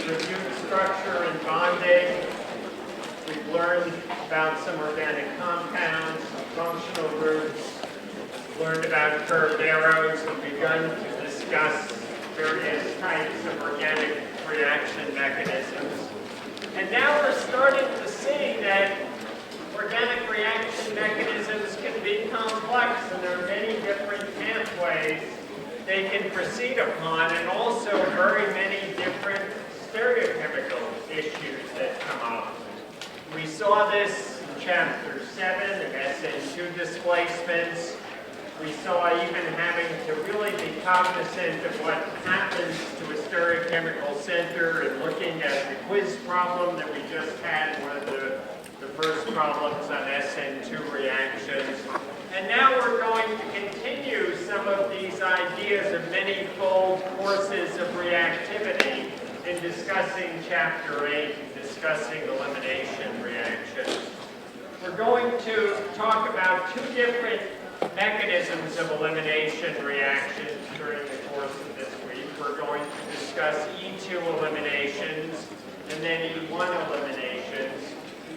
reviewed structure and bonding. We've learned about some organic compounds, some functional groups, learned about curved arrows, and begun to discuss various types of organic reaction mechanisms. And now we're starting to see that organic reaction mechanisms can be complex, and there are many different pathways they can proceed upon, and also very many different stereochemical issues that come up. We saw this in Chapter 7 of SN2 displacements. We saw even having to really be cognizant of what happens to a stereochemical center and looking at the quiz problem that we just had, one of the first problems on SN2 reactions. And now we're going to continue some of these ideas of many-fold courses of reactivity in discussing Chapter 8 and discussing elimination reactions. We're going to talk about two different mechanisms of elimination reactions during the course of this week. We're going to discuss E2 eliminations and then E1 eliminations.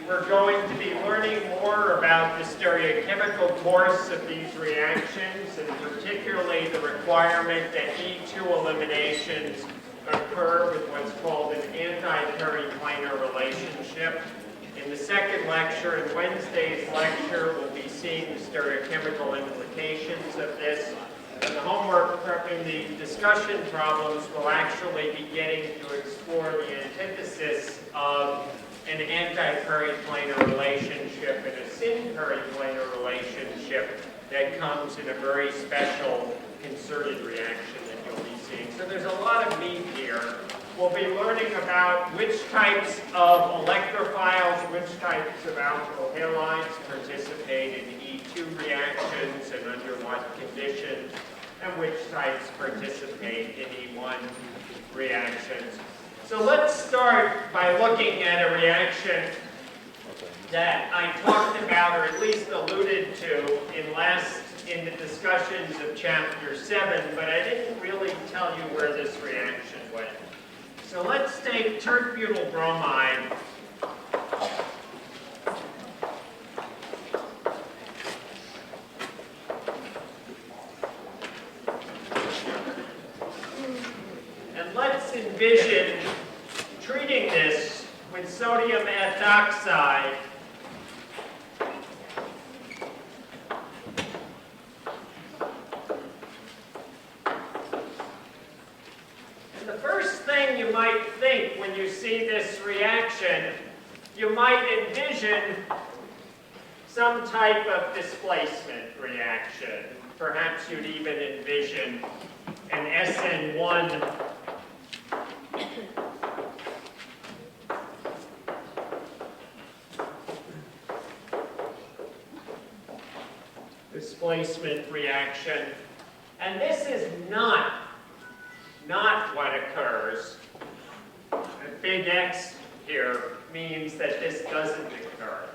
We're going to be learning more about the stereochemical course of these reactions, and particularly the requirement that E2 eliminations occur with what's called an anti-periplanar relationship. In the second lecture, and Wednesday's lecture, we'll be seeing the stereochemical implications of this. And the homework in the discussion problems will actually be getting to explore the antithesis of an anti-periplanar relationship and a syn-periplanar relationship that comes in a very special concerted reaction that you'll be seeing. So there's a lot of meat here. We'll be learning about which types of electrophiles, which types of alkyl halides participate in E2 reactions and under what conditions, and which types participate in E1 reactions. So let's start by looking at a reaction that I talked about, or at least alluded to, in the discussions of Chapter 7, but I didn't really tell you where this reaction went. So let's take Tert-Butyl bromide. And let's envision treating this with sodium ethoxide. And the first thing you might think when you see this reaction, you might envision some type of displacement reaction. Perhaps you'd even envision an SN1 displacement reaction. And this is not what occurs. A big X here means that this doesn't occur.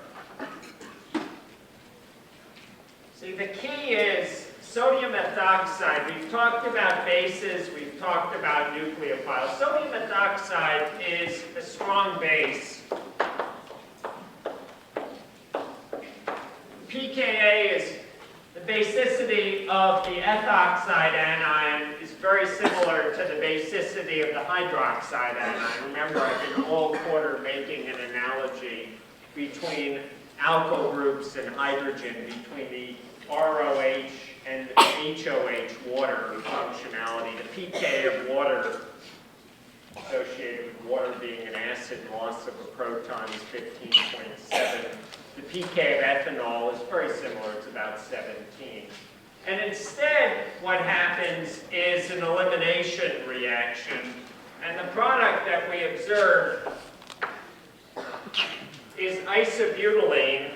See, the key is sodium ethoxide. We've talked about bases, we've talked about nucleophiles. Sodium ethoxide is a strong base. pKa is the basicity of the ethoxide anion is very similar to the basicity of the hydroxide anion. Remember, I've been all quarter making an analogy between alkyl groups and hydrogen, between the ROH and the HOH water functionality. The pK of water associated with water being an acid, loss of a proton is 15.7. The pK of ethanol is very similar, it's about 17. And instead, what happens is an elimination reaction. And the product that we observe is isobutylene.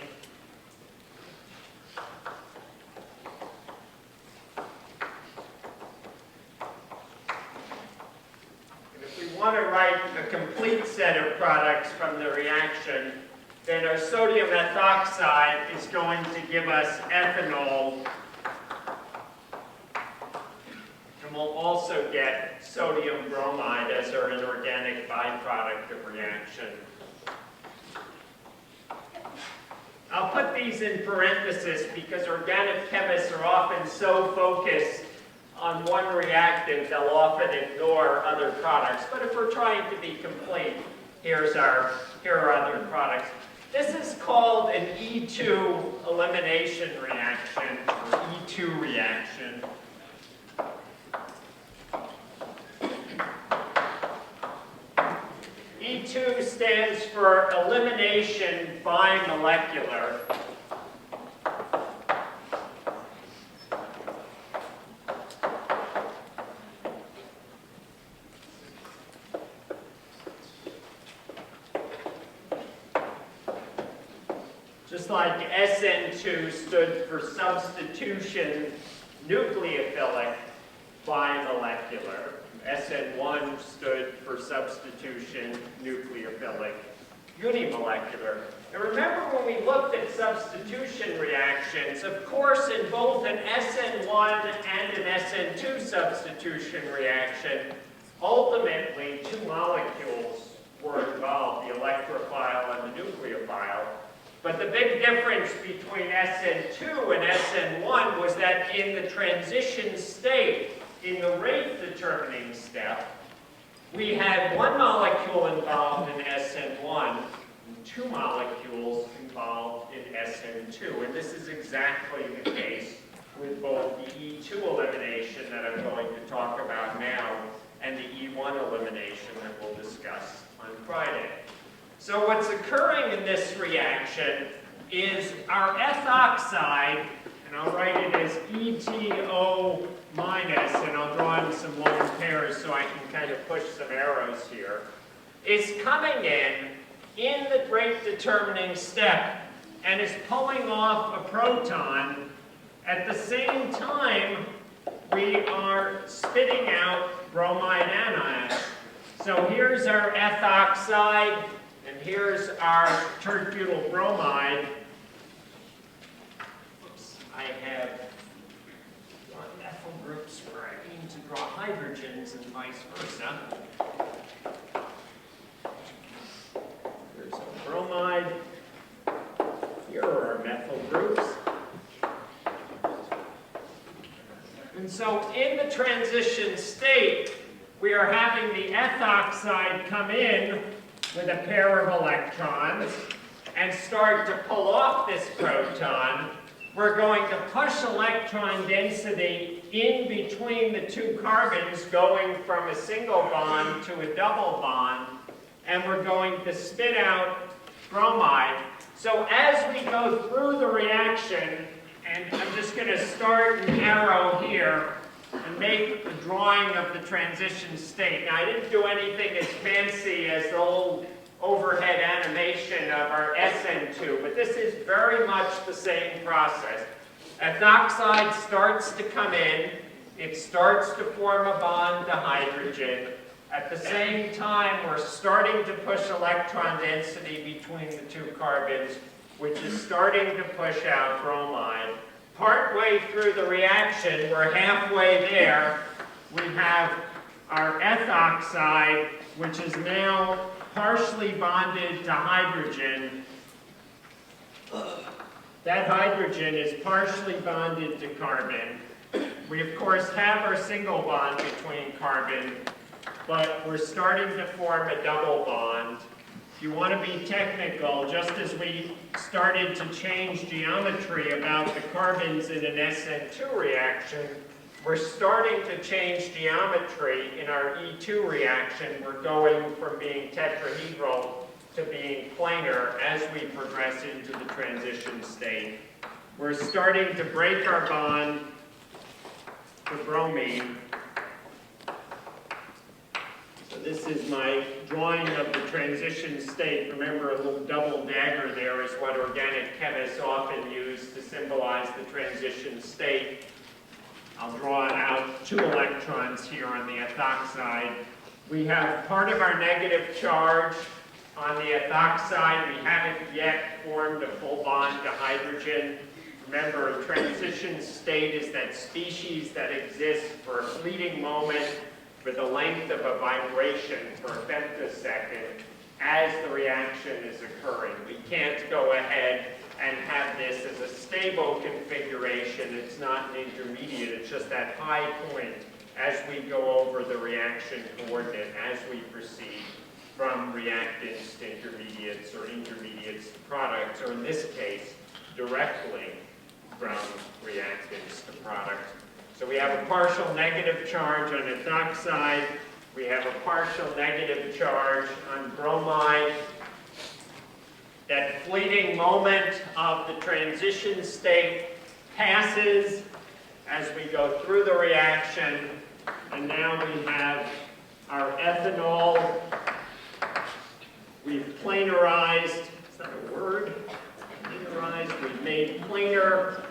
And if we want to write a complete set of products from the reaction, then our sodium ethoxide is going to give us ethanol. And we'll also get sodium bromide as our inorganic byproduct of reaction. I'll put these in parentheses because organic chemists are often so focused on one reactant, they'll often ignore other products. But if we're trying to be complete, here are other products. This is called an E2 elimination reaction, or E2 reaction. E2 stands for elimination bimolecular. Just like SN2 stood for substitution nucleophilic bimolecular. SN1 stood for substitution nucleophilic unimolecular. And remember when we looked at substitution reactions, of course in both an SN1 and an SN2 substitution reaction, ultimately two molecules were involved, the electrophile and the nucleophile. But the big difference between SN2 and SN1 was that in the transition state, in the rate determining step, we had one molecule involved in SN1 and two molecules involved in SN2. And this is exactly the case with both the E2 elimination that I'm going to talk about now and the E1 elimination that we'll discuss on Friday. So what's occurring in this reaction is our ethoxide, and I'll write it as ETO minus, and I'll draw in some lone pairs so I can kind of push some arrows here, is coming in the rate determining step and is pulling off a proton. At the same time, we are spitting out bromide anions. So here's our ethoxide, and here's our Tert-Butyl bromide. Oops, I have methyl groups where I aim to draw hydrogens and vice versa. Here's our bromide. Here are our methyl groups. And so in the transition state, we are having the ethoxide come in with a pair of electrons and start to pull off this proton. We're going to push electron density in between the two carbons, going from a single bond to a double bond, and we're going to spit out bromide. So as we go through the reaction, and I'm just going to start an arrow here and make a drawing of the transition state. Now, I didn't do anything as fancy as the old overhead animation of our SN2, but this is very much the same process. Ethoxide starts to come in. It starts to form a bond to hydrogen. At the same time, we're starting to push electron density between the two carbons, which is starting to push out bromide. Partway through the reaction, we're halfway there, we have our ethoxide, which is now partially bonded to hydrogen. That hydrogen is partially bonded to carbon. We, of course, have our single bond between carbon, but we're starting to form a double bond. If you want to be technical, just as we started to change geometry about the carbons in an SN2 reaction, we're starting to change geometry in our E2 reaction. We're going from being tetrahedral to being planar as we progress into the transition state. We're starting to break our bond to bromine. So this is my drawing of the transition state. Remember, a little double dagger there is what organic chemists often use to symbolize the transition state. I'll draw out two electrons here on the ethoxide. We have part of our negative charge on the ethoxide. We haven't yet formed a full bond to hydrogen. Remember, transition state is that species that exists for a fleeting moment for the length of a vibration per femtosecond as the reaction is occurring. We can't go ahead and have this as a stable configuration. It's not an intermediate, it's just that high point as we go over the reaction coordinate, as we proceed from reactants to intermediates or intermediates to products, or in this case, directly from reactants to products. So we have a partial negative charge on ethoxide. We have a partial negative charge on bromide. That fleeting moment of the transition state passes as we go through the reaction. And now we have our ethanol. We've planarized, is that a word? Planarized, we've made planar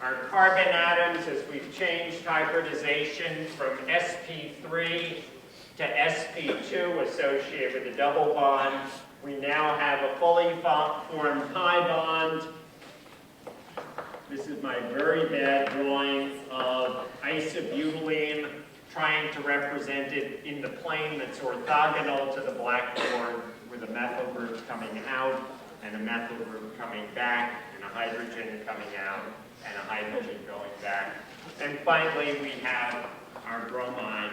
our carbon atoms as we've changed hybridization from sp3 to sp2 associated with a double bond. We now have a fully formed pi bond. This is my very bad drawing of isobutylene, trying to represent it in the plane that's orthogonal to the blackboard, with a methyl group coming out and a methyl group coming back, and a hydrogen coming out and a hydrogen going back. And finally, we have our bromide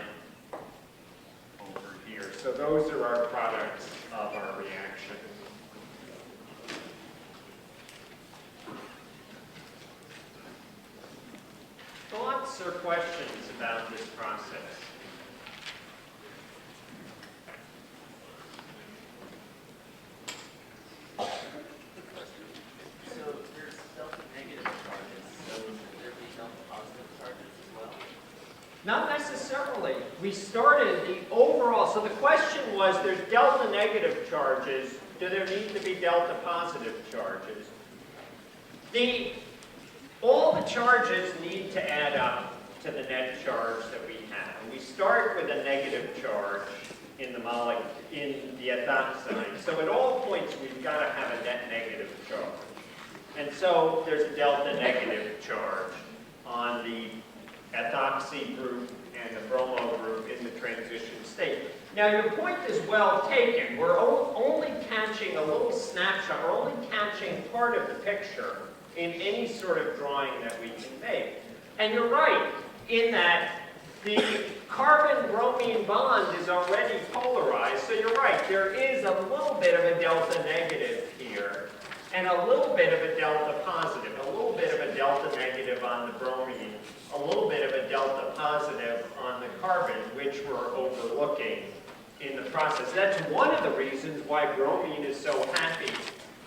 over here. So those are our products of our reaction. Thoughts or questions about this process? Not necessarily. We started the overall, so the question was, there's delta negative charges, do there need to be delta positive charges? All the charges need to add up to the net charge that we have. And we start with a negative charge in the ethoxide. So at all points, we've got to have a net negative charge. And so there's a delta negative charge on the ethoxy group and the bromo group in the transition state. Now your point is well taken. We're only catching a little snapshot, we're only catching part of the picture in any sort of drawing that we can make. And you're right in that the carbon-bromine bond is already polarized, so you're right, there is a little bit of a delta negative here, and a little bit of a delta positive, a little bit of a delta negative on the bromine, a little bit of a delta positive on the carbon, which we're overlooking in the process. That's one of the reasons why bromine is so happy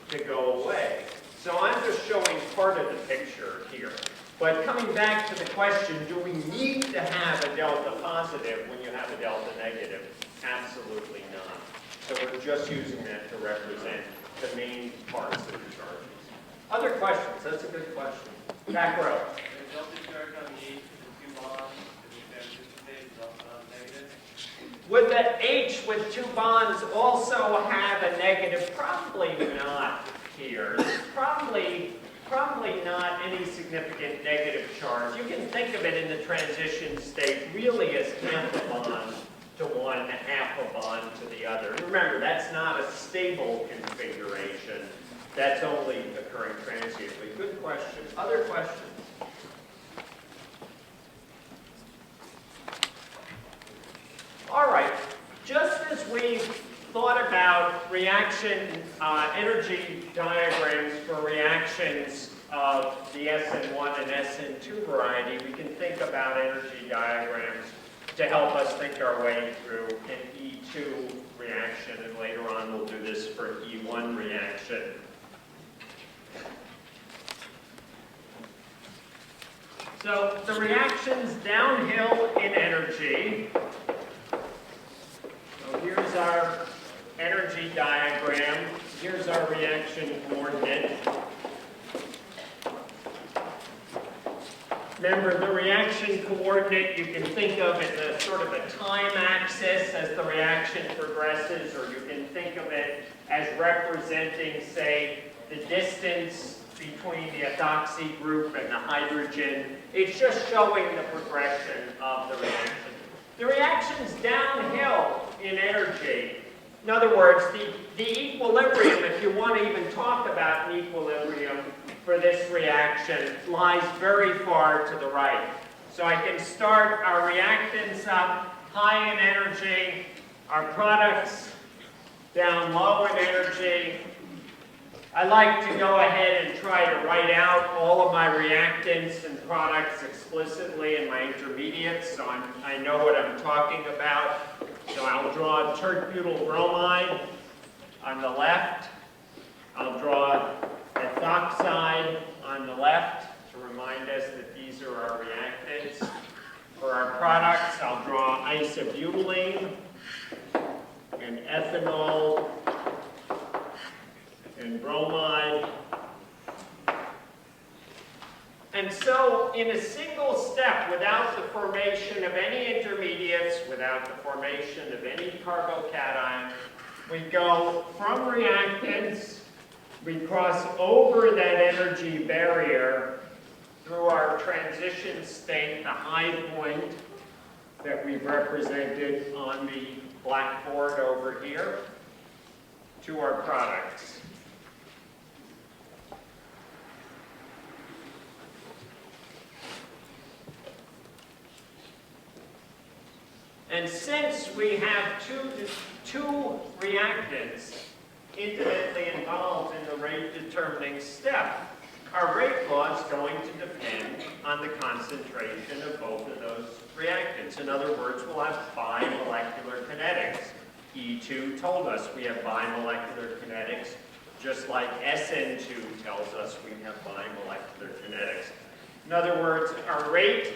to go away. So I'm just showing part of the picture here. But coming back to the question, do we need to have a delta positive when you have a delta negative? Absolutely not. So we're just using that to represent the main parts of the charges. Other questions? That's a good question. Back row. The delta charge on the H with the two bonds, the transition state is also negative? Would the H with two bonds also have a negative? Probably not here. Probably not any significant negative charge. You can think of it in the transition state really as half a bond to one, half a bond to the other. And remember, that's not a stable configuration. That's only occurring transiently. Good question. Other questions? All right. Just as we thought about reaction energy diagrams for reactions of the SN1 and SN2 variety, we can think about energy diagrams to help us think our way through an E2 reaction, and later on we'll do this for an E1 reaction. So the reaction's downhill in energy. So here's our energy diagram. Here's our reaction coordinate. Remember, the reaction coordinate you can think of as a sort of a time axis as the reaction progresses, or you can think of it as representing, say, the distance between the ethoxy group and the hydrogen. It's just showing the progression of the reaction. The reaction's downhill in energy. In other words, the equilibrium, if you want to even talk about an equilibrium for this reaction, lies very far to the right. So I can start our reactants up high in energy, our products down low in energy. I like to go ahead and try to write out all of my reactants and products explicitly in my intermediates, so I know what I'm talking about. So I'll draw Tert-Butyl bromide on the left. I'll draw ethoxide on the left to remind us that these are our reactants. For our products, I'll draw isobutylene and ethanol and bromide. And so, in a single step, without the formation of any intermediates, without the formation of any carbocation, we go from reactants, we cross over that energy barrier through our transition state, the high point that we've represented on the blackboard over here, to our products. And since we have two reactants intimately involved in the rate determining step, our rate law is going to depend on the concentration of both of those reactants. In other words, we'll have bimolecular kinetics. E2 told us we have bimolecular kinetics, just like SN2 tells us we have bimolecular kinetics. In other words, our rate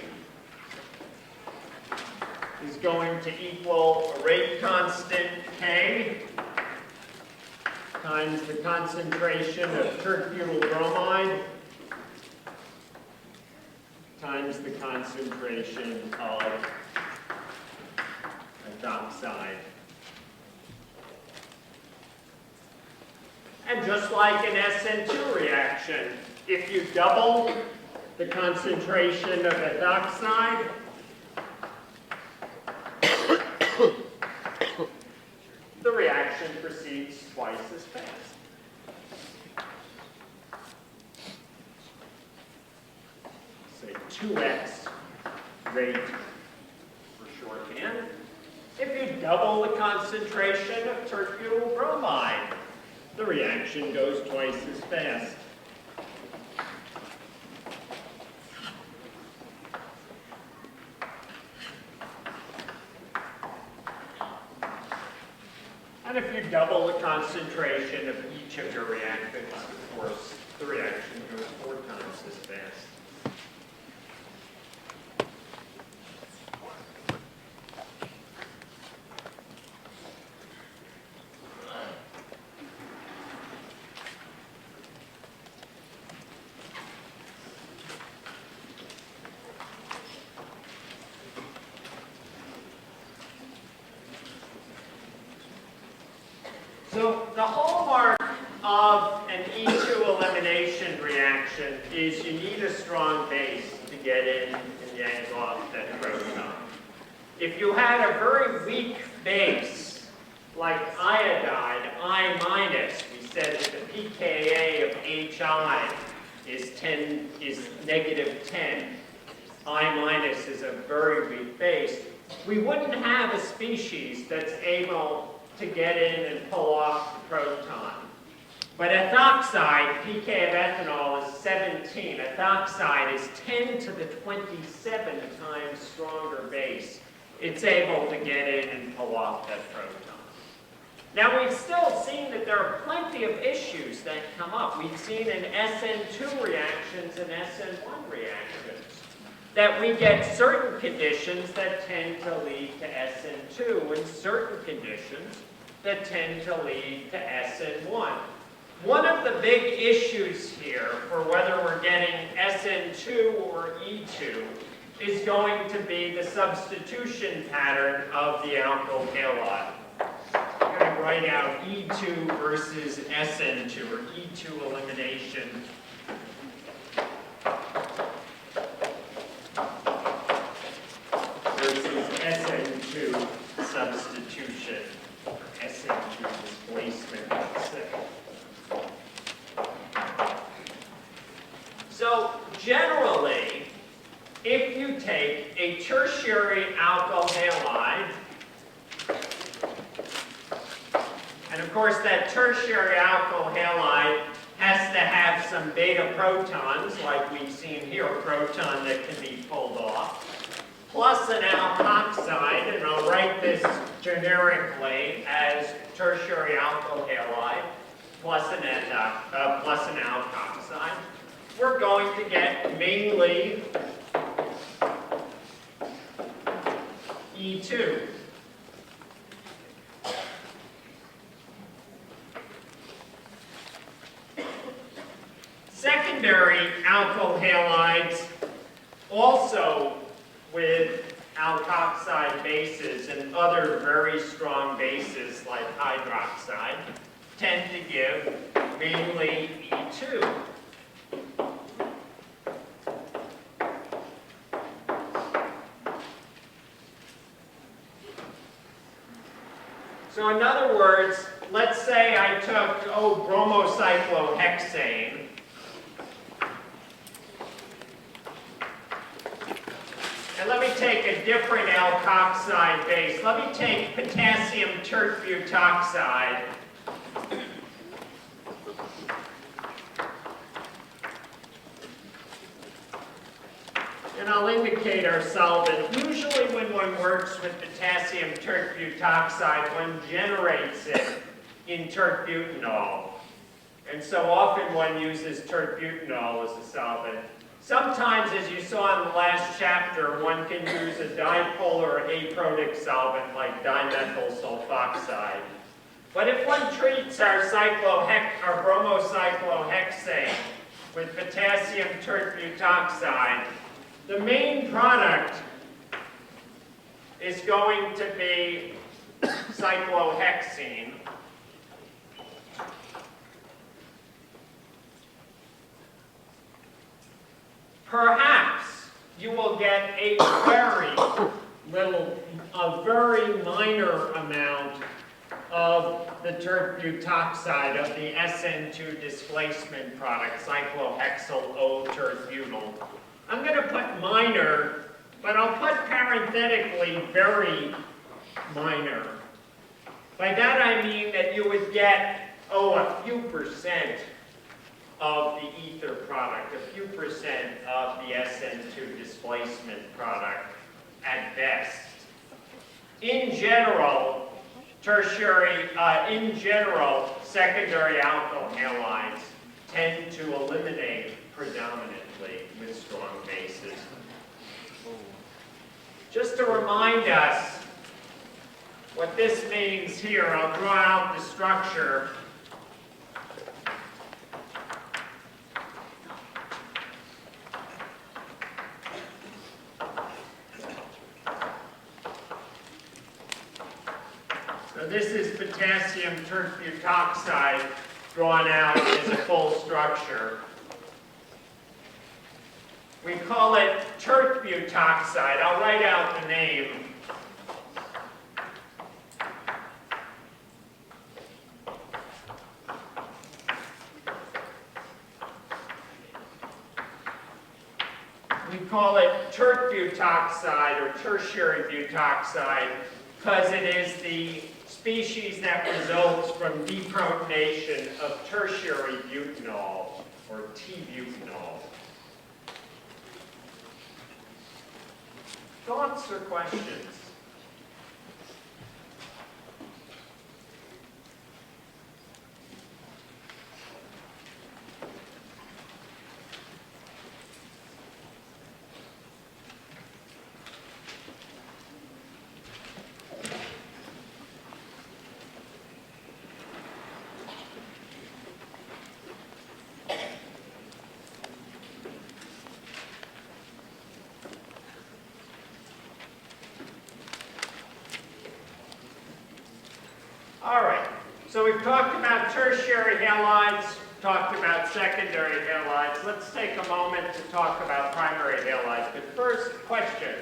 is going to equal a rate constant K times the concentration of Tert-Butyl bromide times the concentration of ethoxide. And just like an SN2 reaction, if you double the concentration of ethoxide, the reaction proceeds twice as fast. Say 2x rate for shorthand. If you double the concentration of Tert-Butyl bromide, the reaction goes twice as fast. And if you double the concentration of each of your reactants, of course, the reaction goes 4 times as fast. So the hallmark of an E2 elimination reaction is you need a strong base to get in and yank off that proton. If you had a very weak base, like iodide, I-, we said that the pKa of HI is -10. I- is a very weak base. We wouldn't have a species that's able to get in and pull off the proton. But ethoxide, pK of ethanol is 17. Ethoxide is 10 to the 27 times stronger base. It's able to get in and pull off that proton. Now we've still seen that there are plenty of issues that come up. We've seen in SN2 reactions and SN1 reactions that we get certain conditions that tend to lead to SN2 and certain conditions that tend to lead to SN1. One of the big issues here for whether we're getting SN2 or E2 is going to be the substitution pattern of the alkyl halide. I'm going to write out E2 versus SN2, or E2 elimination substitution, or SN2 displacement, let's say. So generally, if you take a tertiary alkyl halide, and of course that tertiary alkyl halide has to have some beta protons, like we've seen here, a proton that can be pulled off, plus an alkoxide, and I'll write this generically as tertiary alkyl halide plus an alkoxide. We're going to get mainly E2. Secondary alkyl halides, also with alkoxide bases and other very strong bases like hydroxide, tend to give mainly E2. So in other words, let's say I took, bromocyclohexane, and let me take a different alkoxide base. Let me take potassium tert-butoxide. And I'll indicate our solvent. Usually when one works with potassium tert-butoxide, one generates it in tert-butanol. And so often one uses tert-butanol as a solvent. Sometimes, as you saw in the last chapter, one can use a dipolar aprotic solvent like dimethyl sulfoxide. But if one treats our bromocyclohexane with potassium tert-butoxide, the main product is going to be cyclohexene. Perhaps you will get a very minor amount of the tert-butoxide, of the SN2 displacement product, cyclohexyl O-tert-butyl. I'm going to put minor, but I'll put parenthetically very minor. By that I mean that you would get, a few percent of the ether product, a few percent of the SN2 displacement product at best. In general, secondary alkyl halides tend to eliminate predominantly with strong bases. Just to remind us what this means here, I'll draw out the structure. So this is potassium tert-butoxide drawn out as a full structure. We call it Tert-Butoxide. I'll write out the name. We call it Tert-Butoxide or tertiary butoxide because it is the species that results from deprotonation of tertiary butanol or T-butanol. Thoughts or questions? All right, so we've talked about tertiary halides, talked about secondary halides. Let's take a moment to talk about primary halides. But first, question.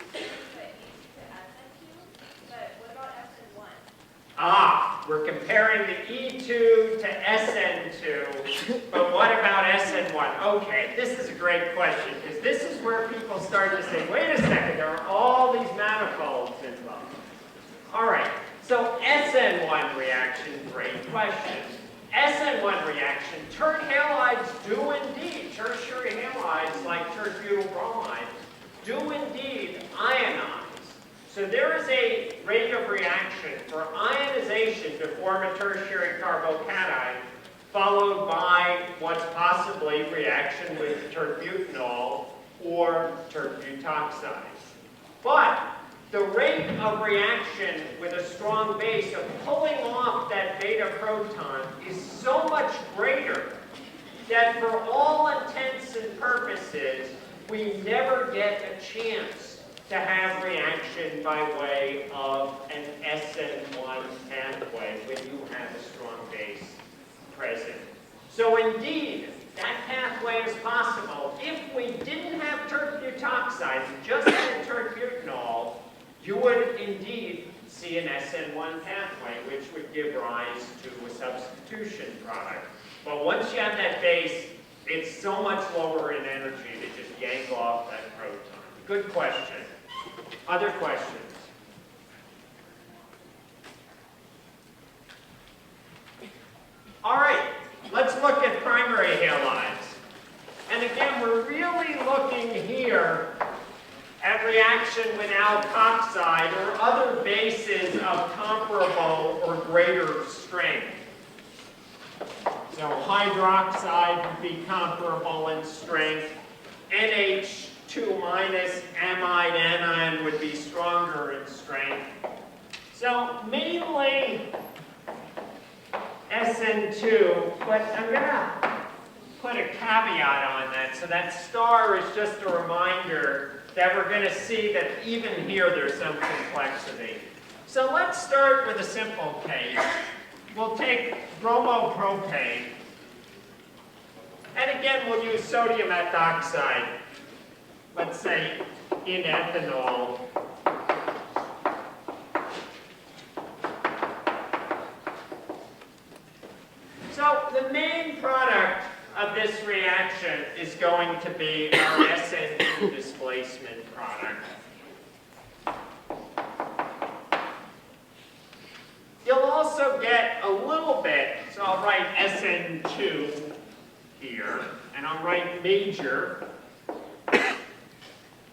Is this the same that needs to SN2? We're comparing the E2 to SN2, but what about SN1? Okay, this is a great question, because this is where people start to say, wait a second, there are all these manifolds involved. All right, so SN1 reaction, great question. SN1 reaction, tert halides do indeed, tertiary halides like tert-butyl bromide, do indeed ionize. So there is a rate of reaction for ionization to form a tertiary carbocation, followed by what's possibly reaction with tert-butanol or tert-butoxides. But the rate of reaction with a strong base of pulling off that beta proton is so much greater that for all intents and purposes, we never get a chance to have reaction by way of an SN1 pathway when you have a strong base present. So indeed, that pathway is possible. If we didn't have tert-butoxides, just had tert-butanol, you would indeed see an SN1 pathway, which would give rise to a substitution product. But once you have that base, it's so much lower in energy to just yank off that proton. Good question. Other questions? All right, let's look at primary halides. And again, we're really looking here at reaction with alkoxide or other bases of comparable or greater strength. So hydroxide would be comparable in strength. NH2 minus amide anion would be stronger in strength. So mainly SN2, but I'm going to put a caveat on that. So that star is just a reminder that we're going to see that even here there's some complexity. So let's start with a simple case. We'll take bromopropane, and again we'll use sodium ethoxide, let's say in ethanol. So the main product of this reaction is going to be our SN2 displacement product. You'll also get a little bit, so I'll write SN2 here, and I'll write major.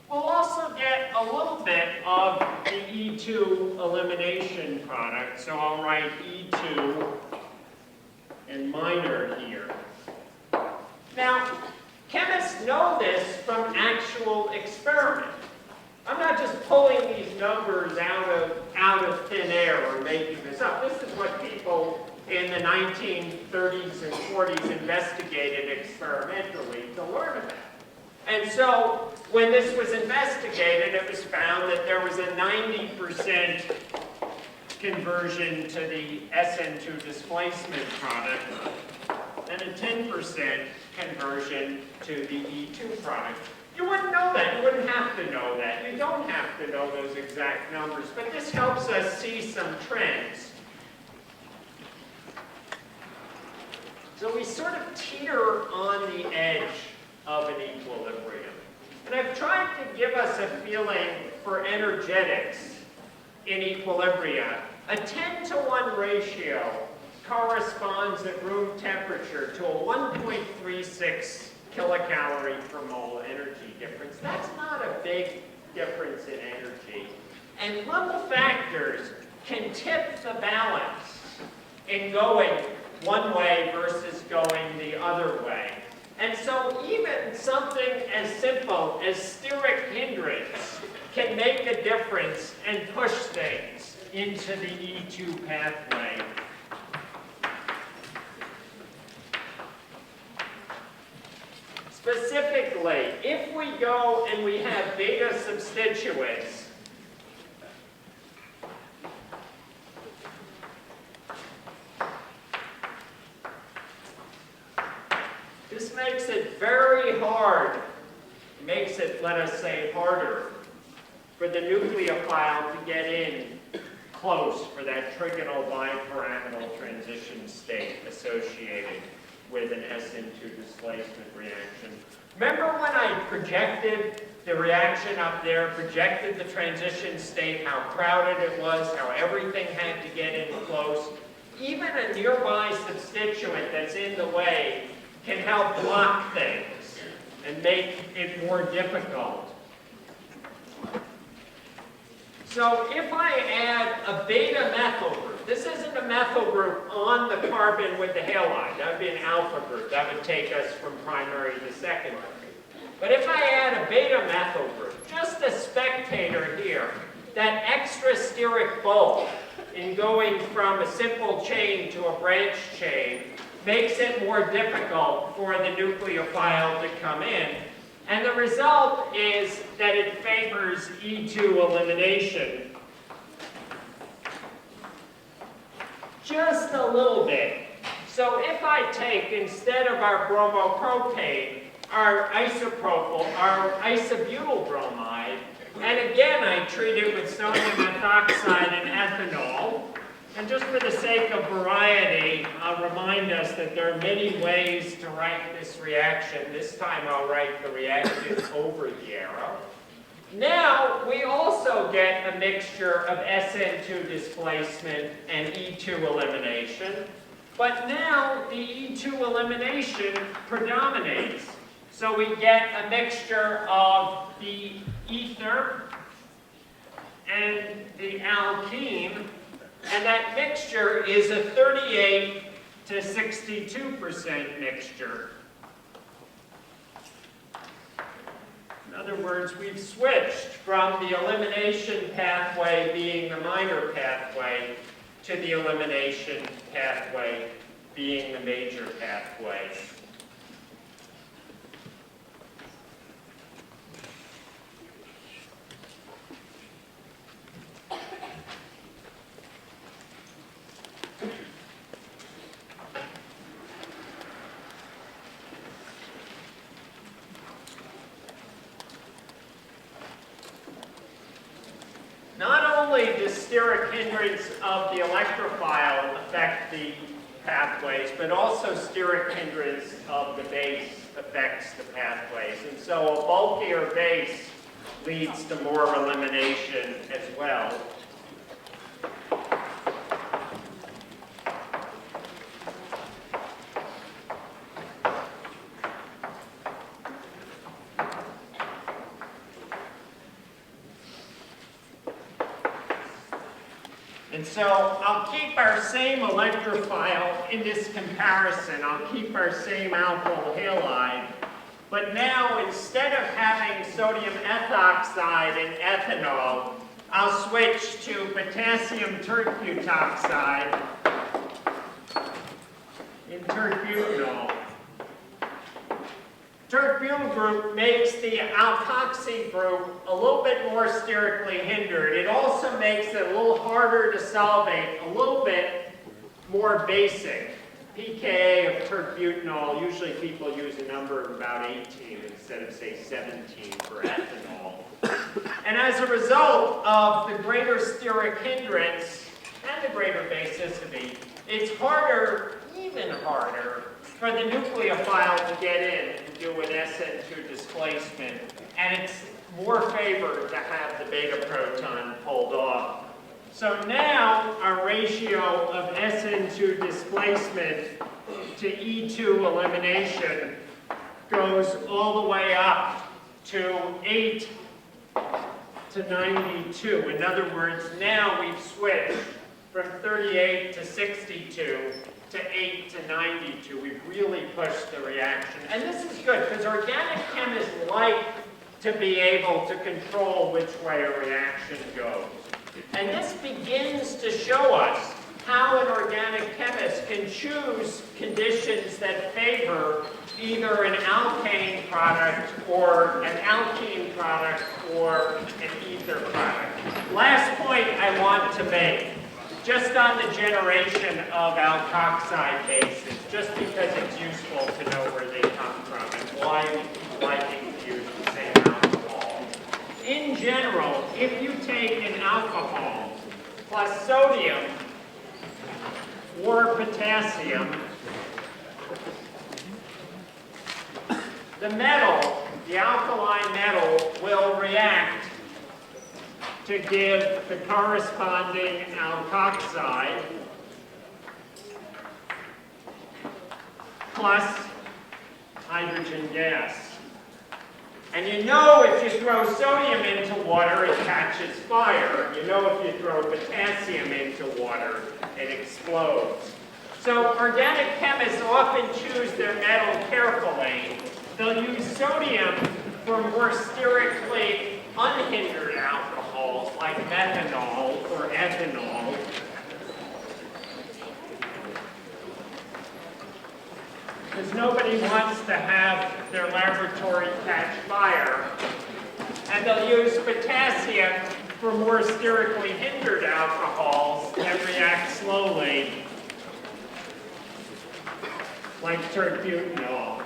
We'll also get a little bit of the E2 elimination product, so I'll write E2 and minor here. Now, chemists know this from actual experiment. I'm not just pulling these numbers out of thin air or making this up. This is what people in the 1930s and 40s investigated experimentally to learn about. And so when this was investigated, it was found that there was a 90% conversion to the SN2 displacement product and a 10% conversion to the E2 product. You wouldn't know that. You wouldn't have to know that. You don't have to know those exact numbers, but this helps us see some trends. So we sort of teeter on the edge of an equilibrium. And I've tried to give us a feeling for energetics in equilibria. A 10-to-1 ratio corresponds at room temperature to a 1.36 kilocalorie per mole energy difference. That's not a big difference in energy. And little factors can tip the balance in going one way versus going the other way. And so even something as simple as steric hindrance can make a difference and push things into the E2 pathway. Specifically, if we go and we have beta substituents, this makes it very hard. It makes it, let us say, harder for the nucleophile to get in close for that trigonal bipyramidal transition state associated with an SN2 displacement reaction. Remember when I projected the reaction up there, projected the transition state, how crowded it was, how everything had to get in close? Even a nearby substituent that's in the way can help block things and make it more difficult. So if I add a beta methyl group, this isn't a methyl group on the carbon with the halide, that would be an alpha group, that would take us from primary to secondary. But if I add a beta methyl group, just a spectator here, that extra steric bulk in going from a simple chain to a branch chain makes it more difficult for the nucleophile to come in. And the result is that it favors E2 elimination just a little bit. So if I take, instead of our bromopropane, our isopropyl, our isobutyl bromide, and again I treat it with sodium methoxide and ethanol. And just for the sake of variety, I'll remind us that there are many ways to write this reaction. This time I'll write the reaction over the arrow. Now we also get a mixture of SN2 displacement and E2 elimination. But now the E2 elimination predominates. So we get a mixture of the ether and the alkene, and that mixture is a 38 to 62% mixture. In other words, we've switched from the elimination pathway being the minor pathway to the elimination pathway being the major pathway. Not only does steric hindrance of the electrophile affect the pathways, but also steric hindrance of the base affects the pathways. And so a bulkier base leads to more elimination as well. And so I'll keep our same electrophile in this comparison. I'll keep our same alkyl halide. But now, instead of having sodium ethoxide and ethanol, I'll switch to potassium tert-butoxide in tert-butanol. Tert-butyl group makes the alkoxy group a little bit more sterically hindered. It also makes it a little harder to solvate, a little bit more basic. pKa of tert-butanol, usually people use a number of about 18 instead of, say, 17 for ethanol. And as a result of the greater steric hindrance and the greater basicity, it's harder, even harder, for the nucleophile to get in and do an SN2 displacement, and it's more favored to have the beta proton pulled off. So now our ratio of SN2 displacement to E2 elimination goes all the way up to 8 to 92. In other words, now we've switched from 38 to 62 to 8 to 92. We've really pushed the reaction. And this is good, because organic chemists like to be able to control which way a reaction goes. And this begins to show us how an organic chemist can choose conditions that favor either an alkane product or an alkene product or an ether product. Last point I want to make, just on the generation of alkoxide bases, just because it's useful to know where they come from and why we like to use the same alcohol. In general, if you take an alcohol plus sodium or potassium, the metal, the alkaline metal, will react to give the corresponding alkoxide plus hydrogen gas. And you know if you throw sodium into water, it catches fire. You know if you throw potassium into water, it explodes. So organic chemists often choose their metal carefully. They'll use sodium for more sterically unhindered alcohols like methanol or ethanol. Because nobody wants to have their laboratory catch fire. And they'll use potassium for more sterically hindered alcohols that react slowly, like Tert-Butyl.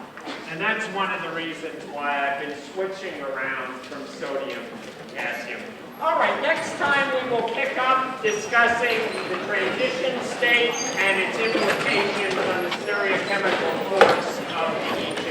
And that's one of the reasons why I've been switching around from sodium to potassium. All right, next time we will pick up discussing the transition state and its implications on the stereochemical force of each